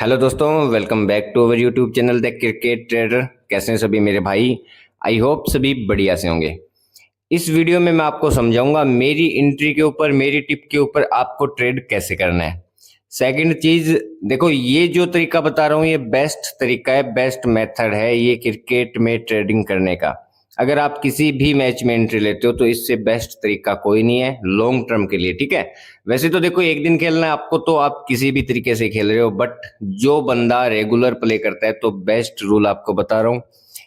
Hello दोस्तों, welcome back to our YouTube channel the cricket trader. कैसे हैं सभी मेरे भाई? आई होप सभी बढ़िया से होंगे। इस वीडियो में मैं आपको समझाऊंगा मेरी एंट्री के ऊपर, मेरी टिप के ऊपर आपको ट्रेड कैसे करना है। सेकंड चीज, देखो ये जो तरीका बता रहा हूँ ये बेस्ट तरीका है, बेस्ट मेथड है ये क्रिकेट में ट्रेडिंग करने का। अगर आप किसी भी मैच में एंट्री लेते हो तो इससे बेस्ट तरीका कोई नहीं है लॉन्ग टर्म के लिए, ठीक है। वैसे तो देखो एक दिन खेलना है आपको तो आप किसी भी तरीके से खेल रहे हो, बट जो बंदा रेगुलर प्ले करता है तो बेस्ट रूल आपको बता रहा हूँ,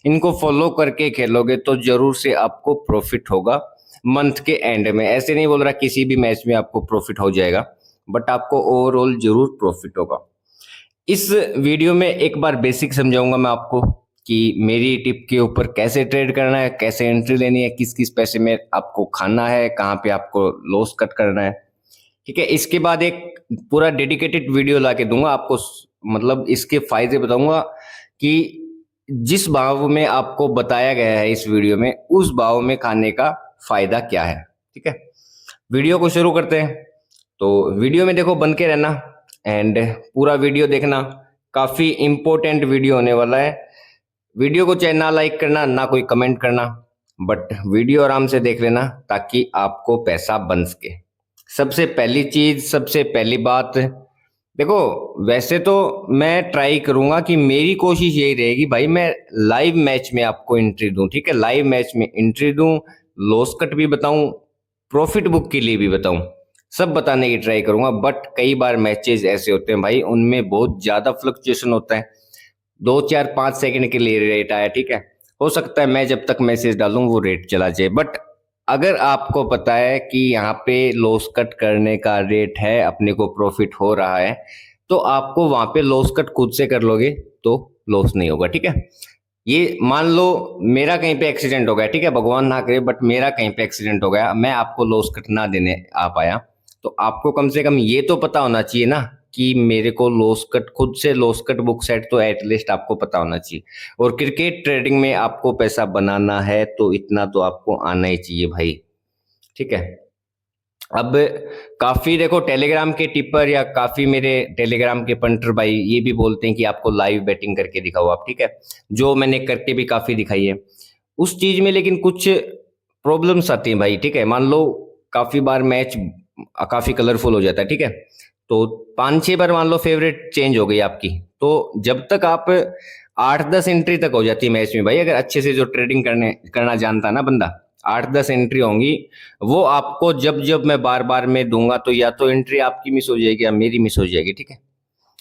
इनको फॉलो करके खेलोगे तो जरूर से आपको प्रॉफिट होगा मंथ के एंड में। ऐसे नहीं बोल रहा किसी भी मैच में आपको प्रॉफिट हो जाएगा, बट आपको ओवरऑल जरूर प्रॉफिट होगा। इस वीडियो में एक बार बेसिक समझाऊंगा मैं आपको कि मेरी टिप के ऊपर कैसे ट्रेड करना है, कैसे एंट्री लेनी है, किस किस पैसे में आपको खाना है, कहाँ पे आपको लॉस कट करना है, ठीक है। इसके बाद एक पूरा डेडिकेटेड वीडियो ला के दूंगा आपको, मतलब इसके फायदे बताऊंगा कि जिस भाव में आपको बताया गया है इस वीडियो में उस भाव में खाने का फायदा क्या है, ठीक है। वीडियो को शुरू करते हैं। तो वीडियो में देखो बन के रहना एंड पूरा वीडियो देखना, काफी इंपॉर्टेंट वीडियो होने वाला है। वीडियो को चाहे ना लाइक करना ना कोई कमेंट करना, बट वीडियो आराम से देख लेना ताकि आपको पैसा बन सके। सबसे पहली चीज, सबसे पहली बात, देखो वैसे तो मैं ट्राई करूंगा कि मेरी कोशिश यही रहेगी भाई मैं लाइव मैच में आपको एंट्री दूं, ठीक है। लाइव मैच में एंट्री दूं, लॉस कट भी बताऊं, प्रॉफिट बुक के लिए भी बताऊं, सब बताने की ट्राई करूंगा। बट कई बार मैचेस ऐसे होते हैं भाई उनमें बहुत ज्यादा फ्लक्चुएशन होता है, 2 4 5 सेकंड के लिए रेट आया, ठीक है। हो सकता है मैं जब तक मैसेज डालूं वो रेट चला जाए, बट अगर आपको पता है कि यहाँ पे लॉस कट करने का रेट है, अपने को प्रॉफिट हो रहा है, तो आपको वहां पे लॉस कट खुद से कर लोगे तो लॉस नहीं होगा, ठीक है। ये मान लो मेरा कहीं पे एक्सीडेंट हो गया, ठीक है, भगवान ना करे, बट मेरा कहीं पे एक्सीडेंट हो गया, मैं आपको लॉस कट ना देने आ पाया, तो आपको कम से कम ये तो पता होना चाहिए ना कि मेरे को लॉस कट, खुद से लॉस कट बुक सेट तो एटलीस्ट आपको पता होना चाहिए। और क्रिकेट ट्रेडिंग में आपको पैसा बनाना है तो इतना तो आपको आना ही चाहिए भाई, ठीक है। अब काफी देखो टेलीग्राम के टिपर या काफी मेरे टेलीग्राम के पंटर भाई ये भी बोलते हैं कि आपको लाइव बैटिंग करके दिखाओ आप, ठीक है, जो मैंने करके भी काफी दिखाई है उस चीज में, लेकिन कुछ प्रॉब्लम्स आती हैं भाई, ठीक है। मान लो काफी बार मैच काफी कलरफुल हो जाता है, ठीक है, तो 5 6 बार मान लो फेवरेट चेंज हो गई आपकी, तो जब तक आप 8 10 एंट्री तक हो जाती है मैच में भाई, अगर अच्छे से जो ट्रेडिंग करना जानता है ना बंदा, 8 10 एंट्री होंगी, वो आपको जब जब मैं बार बार में दूंगा तो या तो एंट्री आपकी मिस हो जाएगी या मेरी मिस हो जाएगी, ठीक है।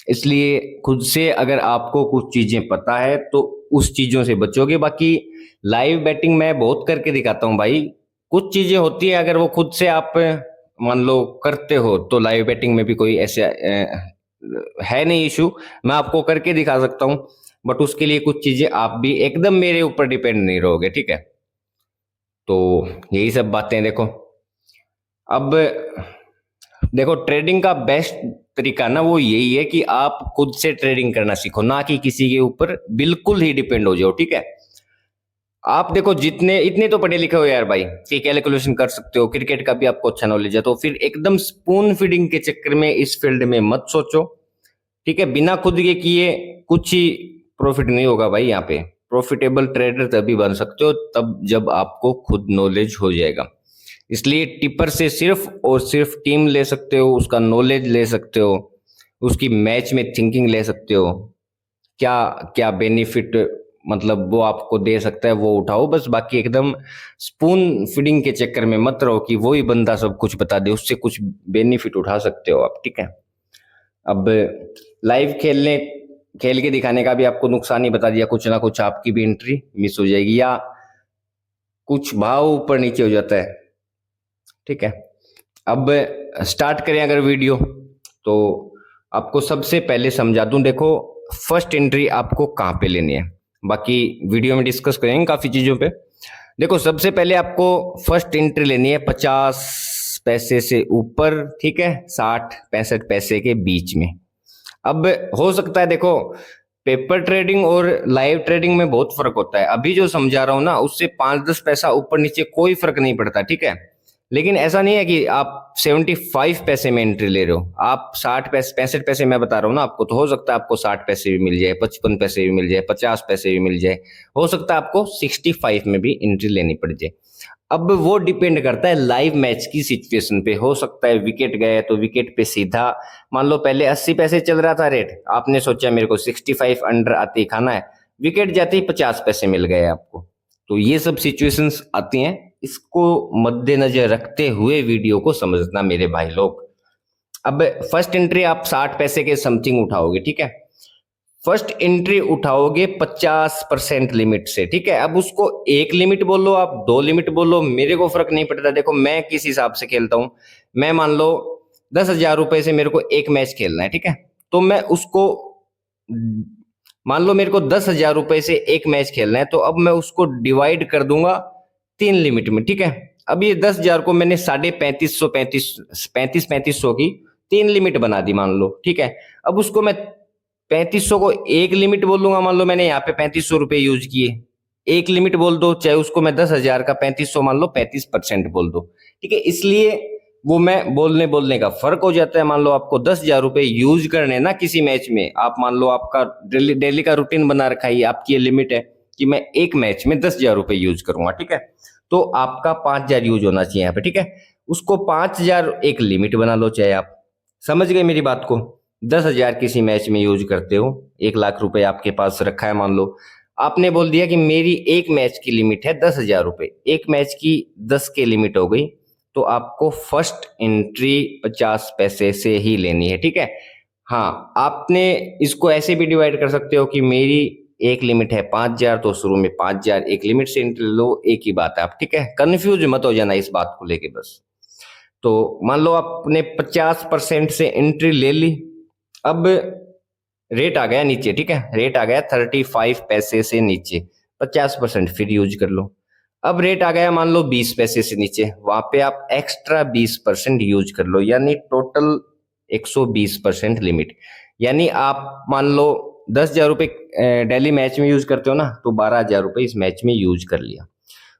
इसलिए खुद से अगर आपको कुछ चीजें पता है तो उस चीजों से बचोगे। बाकी लाइव बैटिंग मैं बहुत करके दिखाता हूँ भाई, कुछ चीजें होती है अगर वो खुद से आप मान लो करते हो तो लाइव बैटिंग में भी कोई ऐसे है नहीं इशू, मैं आपको करके दिखा सकता हूँ, बट उसके लिए कुछ चीजें आप भी एकदम मेरे ऊपर डिपेंड नहीं रहोगे, ठीक है। तो यही सब बातें देखो। अब देखो ट्रेडिंग का बेस्ट तरीका ना वो यही है कि आप खुद से ट्रेडिंग करना सीखो, ना कि किसी के ऊपर बिल्कुल ही डिपेंड हो जाओ, ठीक है। आप देखो जितने इतने तो पढ़े लिखे हो यार भाई कि कैलकुलेशन कर सकते हो, क्रिकेट का भी आपको अच्छा नॉलेज है, तो फिर एकदम स्पून फीडिंग के चक्कर में इस फील्ड में मत सोचो, ठीक है। बिना खुद के किए कुछ ही प्रॉफिट नहीं होगा भाई। यहाँ पे प्रॉफिटेबल ट्रेडर तभी बन सकते हो तब जब आपको खुद नॉलेज हो जाएगा। इसलिए टिपर से सिर्फ और सिर्फ टीम ले सकते हो, उसका नॉलेज ले सकते हो, उसकी मैच में थिंकिंग ले सकते हो, क्या क्या बेनिफिट मतलब वो आपको दे सकता है वो उठाओ बस। बाकी एकदम स्पून फीडिंग के चक्कर में मत रहो कि वही बंदा सब कुछ बता दे, उससे कुछ बेनिफिट उठा सकते हो आप, ठीक है। अब लाइव खेल के दिखाने का भी आपको नुकसान ही बता दिया, कुछ ना कुछ आपकी भी एंट्री मिस हो जाएगी या कुछ भाव ऊपर नीचे हो जाता है, ठीक है। अब स्टार्ट करें अगर वीडियो, तो आपको सबसे पहले समझा दूं, देखो फर्स्ट एंट्री आपको कहाँ पे लेनी है, बाकी वीडियो में डिस्कस करेंगे काफी चीजों पे। देखो सबसे पहले आपको फर्स्ट एंट्री लेनी है 50 पैसे से ऊपर, ठीक है, 60 65 पैसे के बीच में। अब हो सकता है देखो पेपर ट्रेडिंग और लाइव ट्रेडिंग में बहुत फर्क होता है, अभी जो समझा रहा हूं ना उससे 5 10 पैसा ऊपर नीचे कोई फर्क नहीं पड़ता, ठीक है। लेकिन ऐसा नहीं है कि आप 75 पैसे में एंट्री ले रहे हो, आप 60 पैसे 65 पैसे मैं बता रहा हूँ ना आपको, तो हो सकता है आपको 60 पैसे भी मिल जाए, 55 पैसे भी मिल जाए, 50 पैसे भी मिल जाए, हो सकता है आपको 65 में भी एंट्री लेनी पड़ जाए। अब वो डिपेंड करता है लाइव मैच की सिचुएशन पे। हो सकता है विकेट गए तो विकेट पे सीधा, मान लो पहले 80 पैसे चल रहा था रेट, आपने सोचा मेरे को 65 अंडर आते ही खाना है, विकेट जाते ही 50 पैसे मिल गए आपको। तो ये सब सिचुएशंस आती हैं, इसको मद्देनजर रखते हुए वीडियो को समझना मेरे भाई लोग। अब फर्स्ट एंट्री आप 60 पैसे के समथिंग उठाओगे, ठीक है, फर्स्ट एंट्री उठाओगे 50% लिमिट से, ठीक है। अब उसको एक लिमिट बोलो, आप 2 लिमिट बोलो, मेरे को फर्क नहीं पड़ता। देखो मैं किस हिसाब से खेलता हूं, मैं मान लो 10,000 रुपए से मेरे को एक मैच खेलना है, ठीक है, तो मैं उसको, मान लो मेरे को 10,000 रुपए से एक मैच खेलना है, तो अब मैं उसको डिवाइड कर दूंगा 3 लिमिट में, ठीक है। अब ये 10,000 को मैंने 35,500 की 3 लिमिट बना दी मान लो, ठीक है। अब उसको मैं 3500 को एक लिमिट बोल दूंगा, मान लो मैंने यहाँ पे 3500 रुपए यूज किए, एक लिमिट बोल दो, चाहे उसको मैं 10,000 का 3500 मान लो 35% बोल दो, ठीक है। इसलिए वो मैं बोलने का फर्क हो जाता है। मान लो आपको 10,000 रुपए यूज करने ना किसी मैच में, आप मान लो आपका डेली का रूटीन बना रखा है, आपकी ये लिमिट है कि मैं एक मैच में 10,000 रुपए यूज करूंगा, ठीक है, तो आपका 5,000 यूज होना चाहिए यहाँ पे, ठीक है। उसको 5,000 एक लिमिट बना लो, चाहे आप समझ गए मेरी बात को। 10,000 किसी मैच में यूज करते हो, 1,00,000 रुपए आपके पास रखा है, मान लो आपने बोल दिया कि मेरी एक मैच की लिमिट है 10,000 रुपए, एक मैच की 10 की लिमिट हो गई, तो आपको फर्स्ट एंट्री 50 पैसे से ही लेनी है, ठीक है। हाँ, आपने इसको ऐसे भी डिवाइड कर सकते हो कि मेरी एक लिमिट है 5,000, तो शुरू में 5,000 एक लिमिट से एंट्री लो, एक ही बात है आप, ठीक है, कंफ्यूज मत हो जाना इस बात को लेके बस। तो मान लो आपने 50% से एंट्री ले ली, अब रेट आ गया नीचे, ठीक है, रेट आ गया 35 पैसे से नीचे, 50% फिर यूज कर लो। अब रेट आ गया मान लो 20 पैसे से नीचे, वहां पे आप एक्स्ट्रा 20% यूज कर लो, यानी टोटल 120% लिमिट। यानी आप मान लो 10,000 रुपए डेली मैच में यूज करते हो ना, तो 12,000 रुपए इस मैच में यूज कर लिया।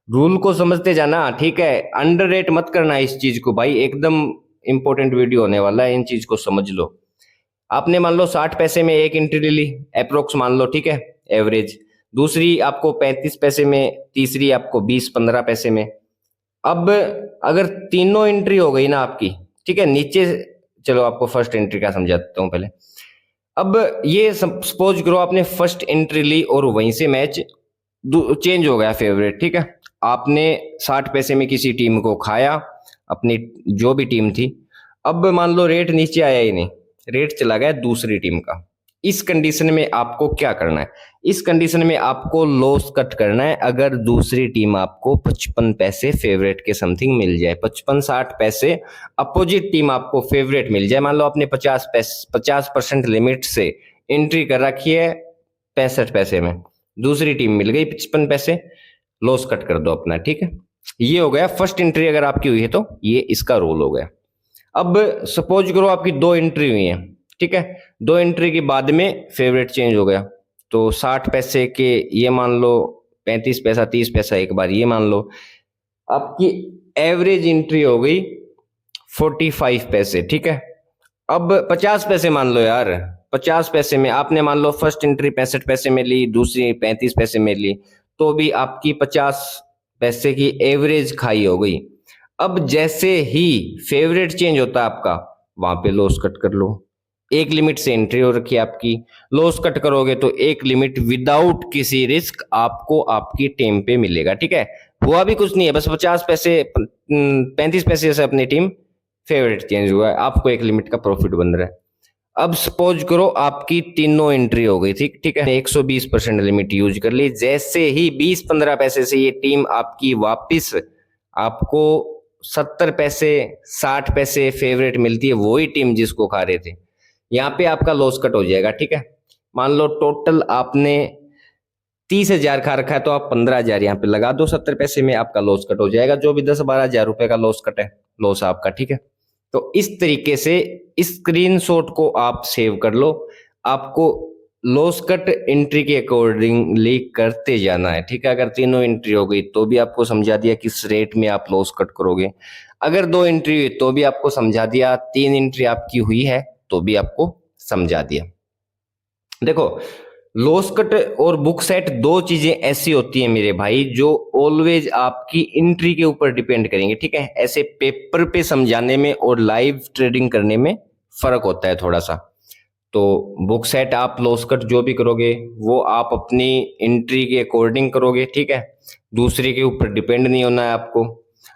रूल को समझते जाना, ठीक है, अंडर रेट मत करना इस चीज को भाई, एकदम इंपॉर्टेंट वीडियो होने वाला है, इन चीज को समझ लो। आपने मान लो 60 पैसे में एक एंट्री ले ली अप्रोक्स मान लो, ठीक है, एवरेज, दूसरी आपको 35 पैसे में, तीसरी आपको 20-15 पैसे में। अब अगर तीनों एंट्री हो गई ना आपकी, ठीक है, नीचे चलो आपको फर्स्ट एंट्री का समझाता हूं पहले। अब ये सपोज करो आपने फर्स्ट एंट्री ली और वहीं से मैच चेंज हो गया फेवरेट, ठीक है, आपने 60 पैसे में किसी टीम को खाया, अपनी जो भी टीम थी। अब मान लो रेट नीचे आया ही नहीं, रेट चला गया दूसरी टीम का। इस कंडीशन में आपको क्या करना है, इस कंडीशन में आपको लॉस कट करना है। अगर दूसरी टीम आपको 55 पैसे फेवरेट के समथिंग मिल जाए, 55-60 पैसे अपोजिट टीम आपको फेवरेट मिल जाए, मान लो आपने 50% लिमिट से एंट्री कर रखी है 65 पैसे में, दूसरी टीम मिल गई 55 पैसे, लॉस कट कर दो अपना, ठीक है। ये हो गया फर्स्ट एंट्री अगर आपकी हुई है तो ये इसका रोल हो गया। अब सपोज करो आपकी 2 एंट्री हुई है, ठीक है, 2 एंट्री के बाद में फेवरेट चेंज हो गया, तो 60 पैसे के ये मान लो 35 पैसा 30 पैसा एक बार ये मान लो, आपकी एवरेज एंट्री हो गई 45 पैसे, ठीक है। अब 50 पैसे मान लो यार, 50 पैसे में आपने मान लो फर्स्ट एंट्री 65 पैसे में ली, दूसरी 35 पैसे में ली, तो भी आपकी 50 पैसे की एवरेज खाई हो गई। अब जैसे ही फेवरेट चेंज होता है आपका, वहां पे लॉस कट कर लो। एक लिमिट से एंट्री हो रखी है आपकी, लॉस कट करोगे तो एक लिमिट विदाउट किसी रिस्क आपको आपकी टीम पे मिलेगा, ठीक है। हुआ भी कुछ नहीं है, बस 50 पैसे 35 पैसे से अपनी टीम फेवरेट चेंज हुआ है, आपको एक लिमिट का प्रॉफिट बन रहा है। अब सपोज करो आपकी तीनों एंट्री हो गई थी, ठीक है, 120% लिमिट यूज कर ली, जैसे ही 20-15 पैसे से ये टीम आपकी वापिस आपको 70 पैसे 60 पैसे फेवरेट मिलती है, वही टीम जिसको खा रहे थे, यहाँ पे आपका लॉस कट हो जाएगा, ठीक है। मान लो टोटल आपने 30,000 खा रखा है, तो आप 15,000 यहाँ पे लगा दो 70 पैसे में, आपका लॉस कट हो जाएगा, जो भी 10-12 हजार रुपए का लॉस कट है, लॉस आपका, ठीक है। तो इस तरीके से स्क्रीनशॉट को आप सेव कर लो, आपको लॉस कट एंट्री के अकॉर्डिंगली करते जाना है, ठीक है। अगर तीनों एंट्री हो गई तो भी आपको समझा दिया किस रेट में आप लॉस कट करोगे। अगर 2 एंट्री हुई तो भी आपको समझा दिया, 3 एंट्री आपकी हुई है तो भी आपको समझा दिया। देखो, लॉस कट और बुक सेट 2 चीजें ऐसी होती है मेरे भाई जो ऑलवेज आपकी एंट्री के ऊपर डिपेंड करेंगे, ठीक है। ऐसे पेपर पे समझाने में और लाइव ट्रेडिंग करने में फर्क होता है थोड़ा सा। तो बुक सेट आप लॉस कट जो भी करोगे वो आप अपनी एंट्री के अकॉर्डिंग करोगे, ठीक है। दूसरे के ऊपर डिपेंड नहीं होना है आपको।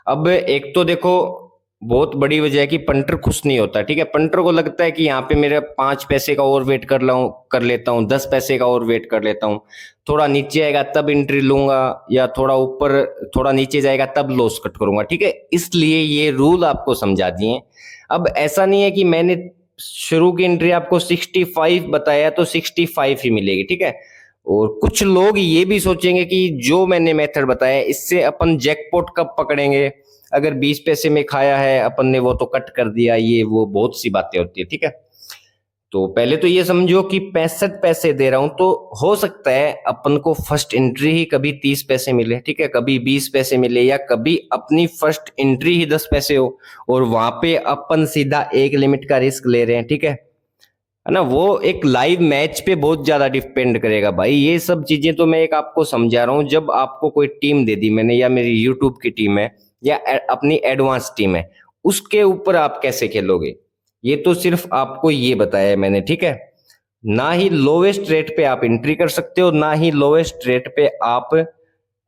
अब एक तो देखो, बहुत बड़ी वजह है कि पंटर खुश नहीं होता, ठीक है। पंटर को लगता है कि यहाँ पे मेरा 5 पैसे का और वेट कर लेता हूँ, 10 पैसे का और वेट कर लेता हूँ, थोड़ा नीचे आएगा तब एंट्री लूंगा, या थोड़ा ऊपर थोड़ा नीचे जाएगा तब लॉस कट करूंगा, ठीक है। इसलिए ये रूल आपको समझा दिए। अब ऐसा नहीं है कि मैंने शुरू की एंट्री आपको 65 बताया तो 65 ही मिलेगी, ठीक है। और कुछ लोग ये भी सोचेंगे कि जो मैंने मेथड बताया इससे अपन जैकपॉट कब पकड़ेंगे, अगर 20 पैसे में खाया है अपन ने वो तो कट कर दिया, ये वो बहुत सी बातें होती है, ठीक है। तो पहले तो ये समझो कि 65 पैसे दे रहा हूं तो हो सकता है अपन को फर्स्ट एंट्री ही कभी 30 पैसे मिले, ठीक है, कभी 20 पैसे मिले, या कभी अपनी फर्स्ट एंट्री ही 10 पैसे हो और वहां पे अपन सीधा एक लिमिट का रिस्क ले रहे हैं, ठीक है ना। वो एक लाइव मैच पे बहुत ज्यादा डिपेंड करेगा भाई। ये सब चीजें तो मैं एक आपको समझा रहा हूँ। जब आपको कोई टीम दे दी मैंने, या मेरी यूट्यूब की टीम है या अपनी एडवांस टीम है, उसके ऊपर आप कैसे खेलोगे, ये तो सिर्फ आपको ये बताया है मैंने, ठीक है। ना ही लोवेस्ट रेट पे आप एंट्री कर सकते हो, ना ही लोवेस्ट रेट पे आप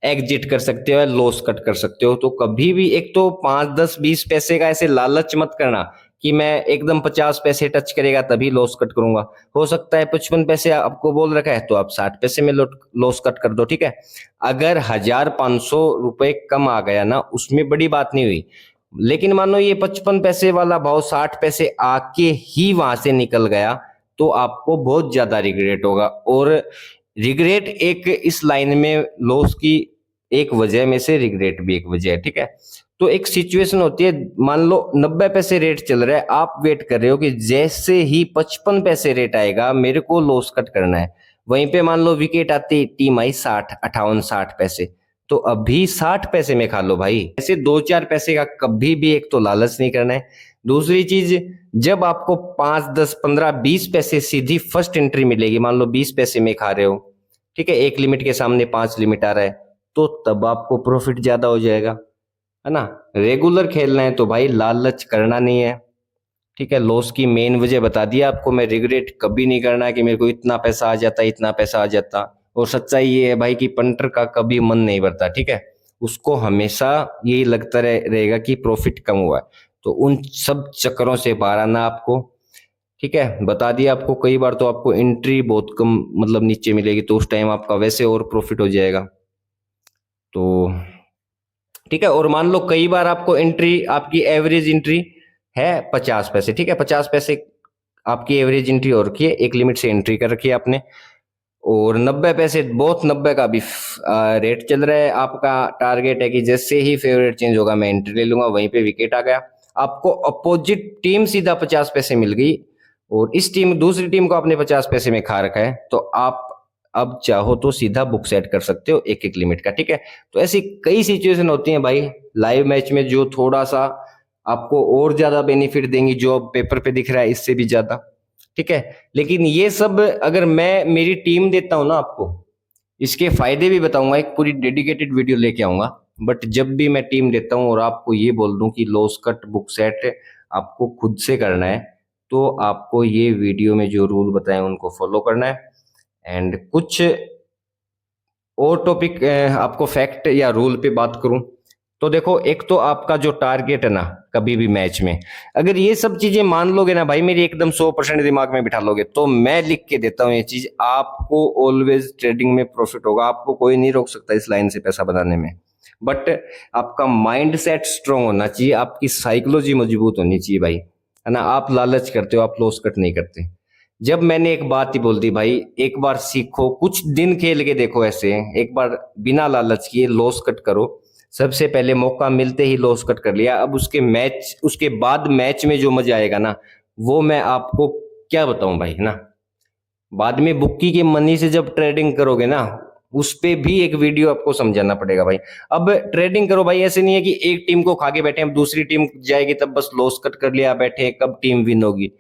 एग्जिट कर सकते हो या लॉस कट कर सकते हो। तो कभी भी एक तो 5, 10, 20 पैसे का ऐसे लालच मत करना कि मैं एकदम 50 पैसे टच करेगा तभी लॉस कट करूंगा। हो सकता है 55 पैसे आपको बोल रखा है तो आप 60 पैसे में लॉस कट कर दो, ठीक है। अगर 1,500 रुपए कम आ गया ना, उसमें बड़ी बात नहीं हुई। लेकिन मान लो ये 55 पैसे वाला भाव 60 पैसे आके ही वहां से निकल गया तो आपको बहुत ज्यादा रिग्रेट होगा। और रिग्रेट एक इस लाइन में लॉस की एक वजह में से रिग्रेट भी एक वजह है, ठीक है। तो एक सिचुएशन होती है, मान लो 90 पैसे रेट चल रहा है, आप वेट कर रहे हो कि जैसे ही 55 पैसे रेट आएगा मेरे को लॉस कट करना है। वहीं पे मान लो विकेट आती, टीम आई 60, 58, 60 पैसे, तो अभी 60 पैसे में खा लो भाई। ऐसे 2, 4 पैसे का कभी भी एक तो लालच नहीं करना है। दूसरी चीज, जब आपको 5, 10, 15, 20 पैसे सीधी फर्स्ट एंट्री मिलेगी, मान लो 20 पैसे में खा रहे हो, ठीक है, एक लिमिट के सामने 5 लिमिट आ रहा है, तो तब आपको प्रॉफिट ज्यादा हो जाएगा, है ना। रेगुलर खेलना है तो भाई लालच करना नहीं है, ठीक है। लॉस की मेन वजह बता दिया आपको मैं। रिग्रेट कभी नहीं करना है कि मेरे को इतना पैसा आ जाता, इतना पैसा आ जाता। और सच्चाई ये है भाई कि पंटर का कभी मन नहीं भरता, ठीक है। उसको हमेशा यही लगता रहेगा कि प्रॉफिट कम हुआ है। तो उन सब चक्करों से बाहर आना आपको, ठीक है। बता दिया आपको कई बार। तो आपको एंट्री बहुत कम मतलब नीचे मिलेगी तो उस टाइम आपका वैसे और प्रॉफिट हो जाएगा, तो ठीक है। और मान लो कई बार आपको एंट्री, आपकी एवरेज एंट्री है 50 पैसे, ठीक है, 50 पैसे आपकी एवरेज एंट्री हो रखी है, एक लिमिट से एंट्री कर रखी है आपने, और 90 पैसे बहुत 90 का भी रेट चल रहा है। आपका टारगेट है कि जैसे ही फेवरेट चेंज होगा मैं एंट्री ले लूंगा, वहीं पे विकेट आ गया, आपको अपोजिट टीम सीधा 50 पैसे मिल गई और इस टीम दूसरी टीम को आपने 50 पैसे में खा रखा है, तो आप अब चाहो तो सीधा बुक सेट कर सकते हो एक एक लिमिट का, ठीक है। तो ऐसी कई सिचुएशन होती हैं भाई लाइव मैच में जो थोड़ा सा आपको और ज्यादा बेनिफिट देंगी, जो अब पेपर पे दिख रहा है इससे भी ज्यादा, ठीक है। लेकिन ये सब अगर मैं मेरी टीम देता हूं ना आपको, इसके फायदे भी बताऊंगा, एक पूरी डेडिकेटेड वीडियो लेके आऊंगा। बट जब भी मैं टीम देता हूं और आपको ये बोल दूं कि लॉस कट बुक सेट आपको खुद से करना है, तो आपको ये वीडियो में जो रूल बताए उनको फॉलो करना है। एंड कुछ और टॉपिक आपको फैक्ट या रूल पे बात करूं तो देखो, एक तो आपका जो टारगेट है ना कभी भी मैच में, अगर ये सब चीजें मान लोगे ना भाई, मेरी एकदम 100% दिमाग में बिठा लोगे, तो मैं लिख के देता हूँ ये चीज, आपको ऑलवेज ट्रेडिंग में प्रॉफिट होगा। आपको कोई नहीं रोक सकता इस लाइन से पैसा बनाने में। बट आपका माइंड सेट स्ट्रांग होना चाहिए, आपकी साइकोलॉजी मजबूत होनी चाहिए भाई, है ना। आप लालच करते हो, आप लॉस कट नहीं करते। जब मैंने एक बात ही बोल दी भाई, एक बार सीखो, कुछ दिन खेल के देखो, ऐसे एक बार बिना लालच किए लॉस कट करो। सबसे पहले मौका मिलते ही लॉस कट कर लिया, अब उसके बाद मैच में जो मजा आएगा ना, वो मैं आपको क्या बताऊं भाई, है ना। बाद में बुक्की के मनी से जब ट्रेडिंग करोगे ना, उस पे भी एक वीडियो आपको समझाना पड़ेगा भाई। अब ट्रेडिंग करो भाई, ऐसे नहीं है कि एक टीम को खा के बैठे, अब दूसरी टीम जाएगी तब बस लॉस कट कर लिया बैठे, कब टीम विन होगी।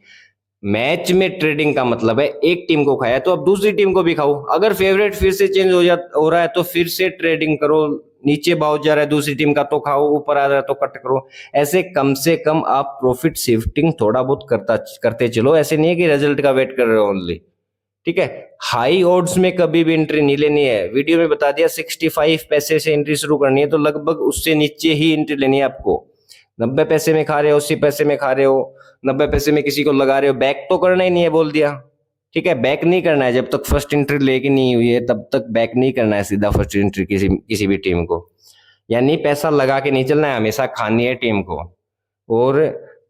मैच में ट्रेडिंग का मतलब है एक टीम को खाया तो अब दूसरी टीम को भी खाओ। अगर फेवरेट फिर से चेंज हो रहा है तो फिर से ट्रेडिंग करो। नीचे भाव जा रहा है दूसरी टीम का तो खाओ, ऊपर आ रहा है तो कट करो। ऐसे कम से कम आप प्रॉफिट शिफ्टिंग थोड़ा बहुत करते चलो। ऐसे नहीं है कि रिजल्ट का वेट कर रहे हो ओनली। ठीक है, हाई ऑड्स में कभी भी एंट्री नहीं लेनी है। वीडियो में बता दिया 65 पैसे से एंट्री शुरू करनी है, तो लगभग उससे नीचे ही एंट्री लेनी है आपको। 90 पैसे में खा रहे हो, 80 पैसे में खा रहे हो, 90 पैसे में किसी को लगा रहे हो, बैक तो करना ही नहीं है बोल दिया। ठीक है, बैक नहीं करना है जब तक फर्स्ट एंट्री लेके नहीं हुई है, तब तक बैक नहीं करना है सीधा फर्स्ट एंट्री किसी भी टीम को। यानी पैसा लगा के नहीं चलना है, हमेशा खानी है टीम को। और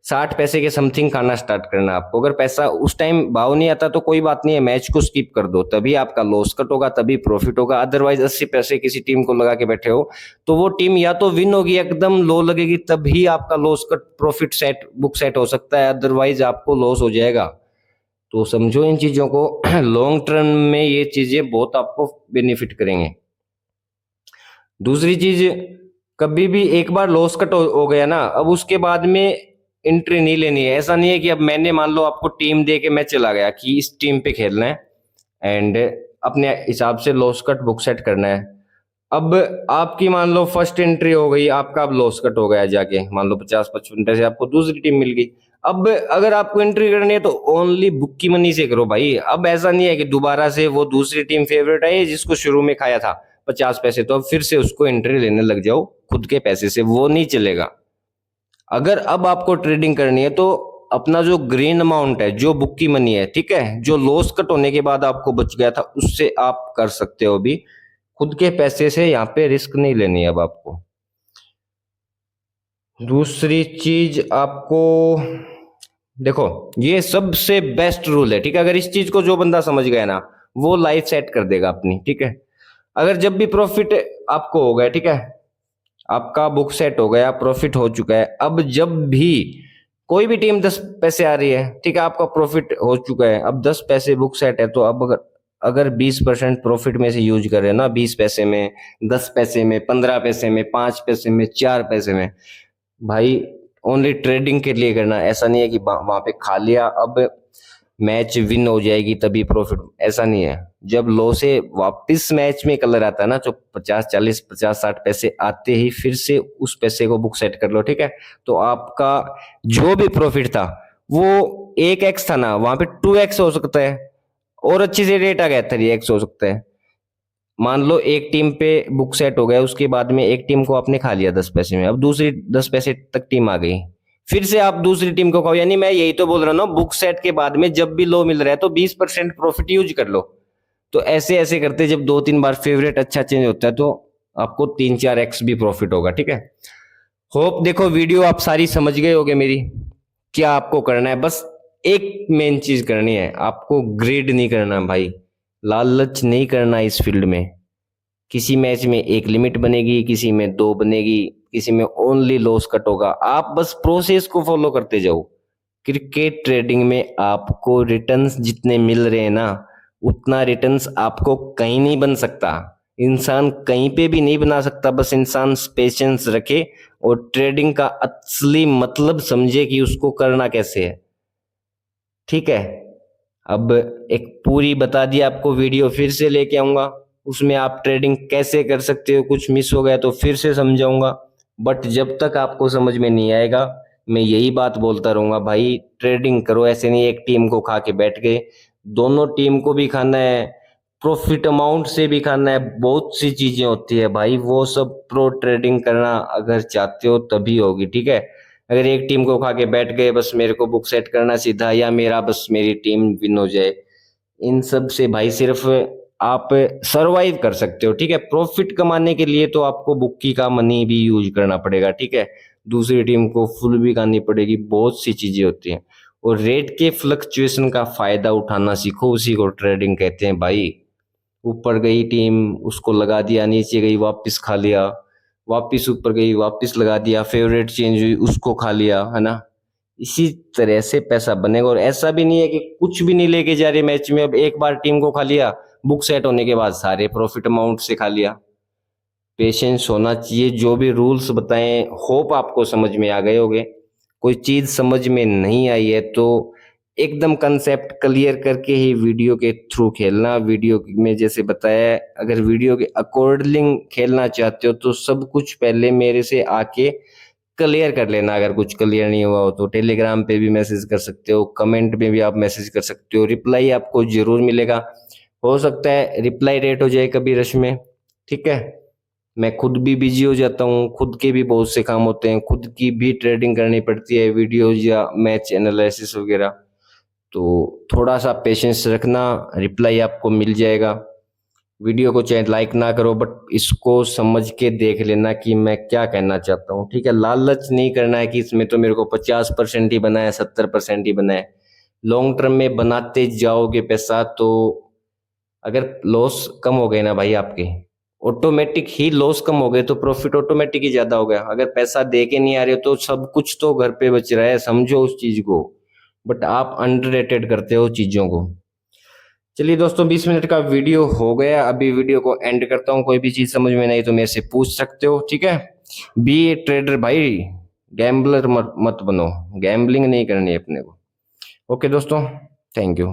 60 पैसे के समथिंग खाना स्टार्ट करना आपको। अगर पैसा उस टाइम भाव नहीं आता तो कोई बात नहीं है, मैच को स्किप कर दो, तभी आपका लॉस कट होगा, तभी प्रॉफिट होगा। अदरवाइज 80 पैसे किसी टीम को लगा के बैठे हो तो वो टीम या तो विन होगी, एकदम लो लगेगी, तभी आपका loss cut profit set book set हो सकता है, अदरवाइज आपको लॉस हो जाएगा। तो समझो इन चीजों को। लॉन्ग टर्म में ये चीजें बहुत आपको बेनिफिट करेंगे। दूसरी चीज, कभी भी एक बार लॉस कट हो गया ना, अब उसके बाद में एंट्री नहीं लेनी है। ऐसा नहीं है कि अब मैंने मान लो आपको टीम दे के मैं चला गया कि इस टीम पे खेलना है एंड अपने हिसाब से लॉस कट बुक सेट करना है। अब आपकी मान लो फर्स्ट एंट्री हो गई, आपका अब लॉस कट हो गया जाके, मान लो 50-55 पैसे आपको दूसरी टीम मिल गई। अब अगर आपको एंट्री करनी है तो ओनली बुक की मनी से करो भाई। अब ऐसा नहीं है कि दोबारा से वो दूसरी टीम फेवरेट है जिसको शुरू में खाया था 50 पैसे, तो अब फिर से उसको एंट्री लेने लग जाओ खुद के पैसे से, वो नहीं चलेगा। अगर अब आपको ट्रेडिंग करनी है तो अपना जो ग्रीन अमाउंट है, जो बुक की मनी है, ठीक है, जो लॉस कट होने के बाद आपको बच गया था, उससे आप कर सकते हो अभी। खुद के पैसे से यहाँ पे रिस्क नहीं लेनी है अब आपको। दूसरी चीज आपको देखो, ये सबसे बेस्ट रूल है। ठीक है, अगर इस चीज को जो बंदा समझ गया ना, वो लाइफ सेट कर देगा अपनी। ठीक है, अगर जब भी प्रॉफिट आपको हो गया, ठीक है, आपका बुक सेट हो गया, प्रॉफिट हो चुका है, अब जब भी कोई भी टीम 10 पैसे आ रही है, ठीक है, आपका प्रॉफिट हो चुका है, अब 10 पैसे बुक सेट है, तो अब अगर 20% प्रॉफिट में से यूज कर रहे हैं ना, 20 पैसे में, 10 पैसे में, 15 पैसे में, 5 पैसे में, 4 पैसे में, भाई ओनली ट्रेडिंग के लिए करना। ऐसा नहीं है कि वहां पे खा लिया अब मैच विन हो जाएगी तभी प्रॉफिट, ऐसा नहीं है। जब लो से वापस मैच में कलर आता है ना, जो 50-40, 50-60 पैसे आते ही फिर से उस पैसे को बुक सेट कर लो। ठीक है, तो आपका जो भी प्रॉफिट था वो 1x था ना, वहां पे 2x हो सकता है, और अच्छी से रेट आ गया 3x हो सकता है। मान लो एक टीम पे बुक सेट हो गया, उसके बाद में एक टीम को आपने खा लिया 10 पैसे में, अब दूसरी 10 पैसे तक टीम आ गई, फिर से आप दूसरी टीम को खाओ। यानी मैं यही तो बोल रहा हूँ ना, बुक सेट के बाद में जब भी लो मिल रहा है तो 20% प्रॉफिट यूज कर लो। तो ऐसे ऐसे करते जब 2-3 बार फेवरेट अच्छा चेंज होता है तो आपको 3-4x भी प्रॉफिट होगा। ठीक है, होप देखो वीडियो आप सारी समझ गए होगे मेरी। क्या आपको करना है, बस एक मेन चीज करनी है, आपको ग्रीड नहीं करना भाई, लालच नहीं करना इस फील्ड में। किसी मैच में एक लिमिट बनेगी, किसी में 2 बनेगी, किसी में ओनली लॉस कट होगा। आप बस प्रोसेस को फॉलो करते जाओ। क्रिकेट ट्रेडिंग में आपको रिटर्न्स जितने मिल रहे हैं ना, उतना रिटर्न्स आपको कहीं नहीं बन सकता, इंसान कहीं पे भी नहीं बना सकता। बस इंसान पेशेंस रखे और ट्रेडिंग का असली मतलब समझे कि उसको करना कैसे है। ठीक है, अब एक पूरी बता दी आपको वीडियो, फिर से लेके आऊंगा, उसमें आप ट्रेडिंग कैसे कर सकते हो, कुछ मिस हो गया तो फिर से समझाऊंगा। बट जब तक आपको समझ में नहीं आएगा मैं यही बात बोलता रहूंगा, भाई ट्रेडिंग करो। ऐसे नहीं एक टीम को खा के बैठ गए, दोनों टीम को भी खाना है, प्रॉफिट अमाउंट से भी खाना है, बहुत सी चीजें होती है भाई, वो सब प्रो ट्रेडिंग करना अगर चाहते हो तभी होगी। ठीक है, अगर एक टीम को खा के बैठ गए बस मेरे को बुक सेट करना सीधा, या मेरा बस मेरी टीम विन हो जाए, इन सब से भाई सिर्फ आप सरवाइव कर सकते हो। ठीक है, प्रॉफिट कमाने के लिए तो आपको बुक्की का मनी भी यूज करना पड़ेगा। ठीक है, दूसरी टीम को फुल भी करनी पड़ेगी, बहुत सी चीजें होती हैं। और रेट के फ्लक्चुएशन का फायदा उठाना सीखो, उसी को ट्रेडिंग कहते हैं भाई। ऊपर गई टीम, उसको लगा दिया, नीचे गई वापस खा लिया, वापस ऊपर गई वापस लगा दिया, फेवरेट चेंज हुई उसको खा लिया, है ना। इसी तरह से पैसा बनेगा। और ऐसा भी नहीं है कि कुछ भी नहीं लेके जा रहे मैच में, अब एक बार टीम को खा लिया, बुक सेट होने के बाद सारे प्रॉफिट अमाउंट से खा लिया। पेशेंस होना चाहिए। जो भी रूल्स बताएं, होप आपको समझ में आ गए होंगे। कोई चीज समझ में नहीं आई है तो एकदम कंसेप्ट क्लियर करके ही वीडियो के थ्रू खेलना। वीडियो में जैसे बताया, अगर वीडियो के अकॉर्डिंग खेलना चाहते हो तो सब कुछ पहले मेरे से आके क्लियर कर लेना। अगर कुछ क्लियर नहीं हुआ हो तो टेलीग्राम पे भी मैसेज कर सकते हो, कमेंट में भी आप मैसेज कर सकते हो, रिप्लाई आपको जरूर मिलेगा। हो सकता है रिप्लाई लेट हो जाए कभी रश में, ठीक है। मैं खुद भी बिजी हो जाता हूँ, खुद के भी बहुत से काम होते हैं, खुद की भी ट्रेडिंग करनी पड़ती है, वीडियोज या मैच एनालिसिस वगैरह। तो थोड़ा सा पेशेंस रखना, रिप्लाई आपको मिल जाएगा। वीडियो को चाहे लाइक ना करो, बट इसको समझ के देख लेना कि मैं क्या कहना चाहता हूँ, ठीक है। लालच नहीं करना है कि इसमें तो मेरे को 50% ही बना है, 70% ही बना है। लॉन्ग टर्म में बनाते जाओगे पैसा तो अगर लॉस कम हो गए ना भाई आपके, ऑटोमेटिक ही लॉस कम हो गए तो प्रॉफिट ऑटोमेटिक ही ज्यादा हो गया। अगर पैसा दे के नहीं आ रहे हो तो सब कुछ तो घर पे बच रहा है, समझो उस चीज को। बट आप अंडररेटेड करते हो चीजों को। चलिए दोस्तों, 20 मिनट का वीडियो हो गया, अभी वीडियो को एंड करता हूँ। कोई भी चीज समझ में नहीं तो मेरे से पूछ सकते हो, ठीक है। बी ए ट्रेडर भाई, गैम्बलर मत बनो, गैम्बलिंग नहीं करनी है अपने को। ओके दोस्तों, थैंक यू।